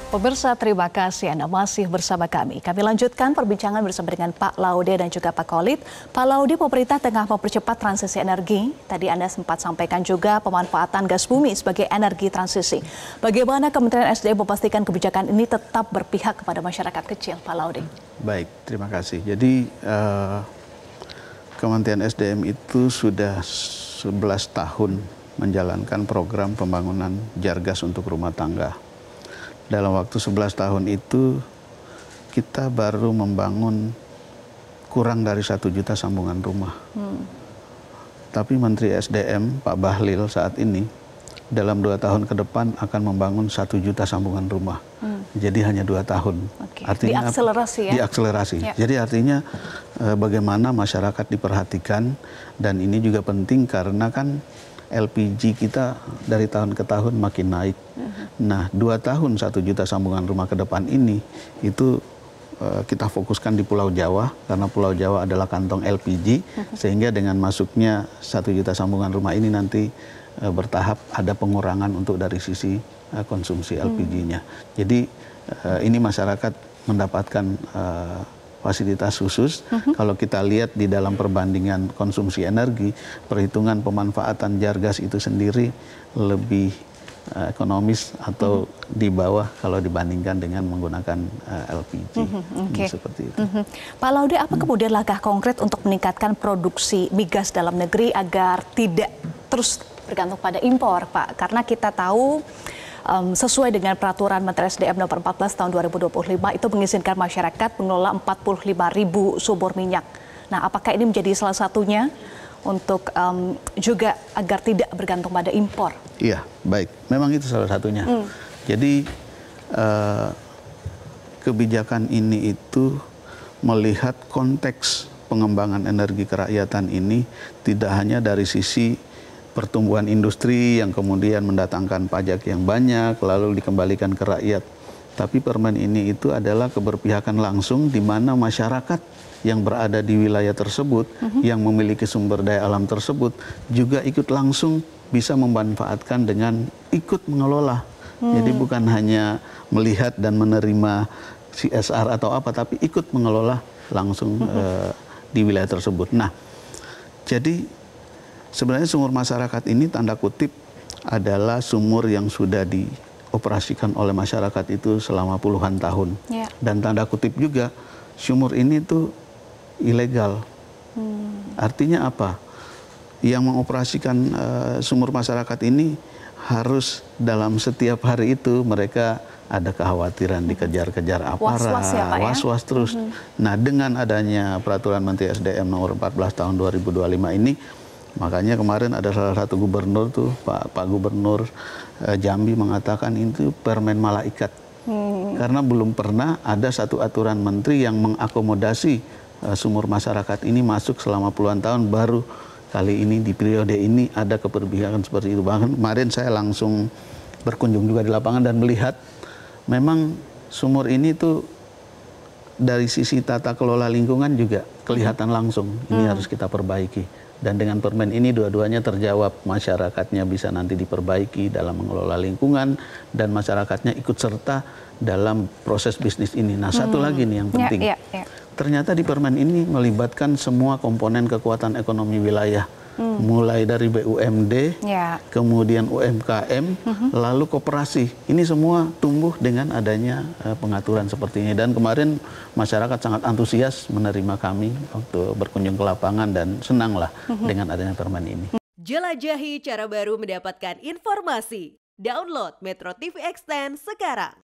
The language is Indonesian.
Pemirsa, terima kasih Anda masih bersama kami. Kami lanjutkan perbincangan bersama dengan Pak Laude dan juga Pak Khalid. Pak Laude, pemerintah tengah mempercepat transisi energi. Tadi Anda sempat sampaikan juga pemanfaatan gas bumi sebagai energi transisi. Bagaimana Kementerian SDM memastikan kebijakan ini tetap berpihak kepada masyarakat kecil, Pak Laude? Baik, terima kasih. Jadi Kementerian SDM itu sudah 11 tahun menjalankan program pembangunan Jargas untuk rumah tangga. Dalam waktu 11 tahun itu kita baru membangun kurang dari 1 juta sambungan rumah. Tapi Menteri SDM Pak Bahlil saat ini dalam 2 tahun ke depan akan membangun 1 juta sambungan rumah. Jadi hanya 2 tahun. Artinya diakselerasi ya? Diakselerasi. Ya. Jadi artinya bagaimana masyarakat diperhatikan, dan ini juga penting karena kan LPG kita dari tahun ke tahun makin naik. Nah, 2 tahun 1 juta sambungan rumah ke depan ini itu kita fokuskan di Pulau Jawa, karena Pulau Jawa adalah kantong LPG, sehingga dengan masuknya 1 juta sambungan rumah ini nanti bertahap ada pengurangan untuk dari sisi konsumsi LPG-nya. Jadi ini masyarakat mendapatkan fasilitas khusus. Kalau kita lihat di dalam perbandingan konsumsi energi, perhitungan pemanfaatan Jargas itu sendiri lebih ekonomis atau di bawah kalau dibandingkan dengan menggunakan LPG. Seperti itu. Pak Laude, apa kemudian langkah konkret untuk meningkatkan produksi migas dalam negeri agar tidak terus bergantung pada impor, Pak? Karena kita tahu sesuai dengan peraturan Menteri SDM nomor 14 tahun 2025 itu mengizinkan masyarakat mengelola 45.000 sumur minyak. Nah, apakah ini menjadi salah satunya untuk juga agar tidak bergantung pada impor? Iya, baik. Memang itu salah satunya. Jadi kebijakan ini itu melihat konteks pengembangan energi kerakyatan ini tidak hanya dari sisi pertumbuhan industri yang kemudian mendatangkan pajak yang banyak lalu dikembalikan ke rakyat. Tapi permen ini itu adalah keberpihakan langsung di mana masyarakat yang berada di wilayah tersebut, yang memiliki sumber daya alam tersebut, juga ikut langsung bisa memanfaatkan dengan ikut mengelola. Jadi bukan hanya melihat dan menerima CSR atau apa, tapi ikut mengelola langsung di wilayah tersebut. Nah, jadi sebenarnya sumur masyarakat ini tanda kutip adalah sumur yang sudah dioperasikan oleh masyarakat itu selama puluhan tahun. Dan tanda kutip juga sumur ini tuh ilegal. Artinya apa? Yang mengoperasikan sumur masyarakat ini harus dalam setiap hari itu mereka ada kekhawatiran dikejar-kejar aparat, was-was terus. Nah, dengan adanya peraturan Menteri SDM nomor 14 tahun 2025 ini, makanya kemarin ada salah satu gubernur tuh, Pak Gubernur Jambi mengatakan itu permen malaikat. Karena belum pernah ada satu aturan menteri yang mengakomodasi sumur masyarakat ini masuk selama puluhan tahun, baru kali ini di periode ini ada keberpihakan seperti itu. Bahkan kemarin saya langsung berkunjung juga di lapangan dan melihat memang sumur ini tuh dari sisi tata kelola lingkungan juga kelihatan langsung ini harus kita perbaiki. Dan dengan permen ini dua-duanya terjawab, masyarakatnya bisa nanti diperbaiki dalam mengelola lingkungan dan masyarakatnya ikut serta dalam proses bisnis ini. Nah, satu lagi nih yang penting. Ternyata di permen ini melibatkan semua komponen kekuatan ekonomi wilayah. Mulai dari BUMD, kemudian UMKM, lalu koperasi. Ini semua tumbuh dengan adanya pengaturan seperti ini. Dan kemarin masyarakat sangat antusias menerima kami untuk berkunjung ke lapangan dan senanglah dengan adanya permen ini. Jelajahi cara baru mendapatkan informasi. Download Metro TV Extend sekarang.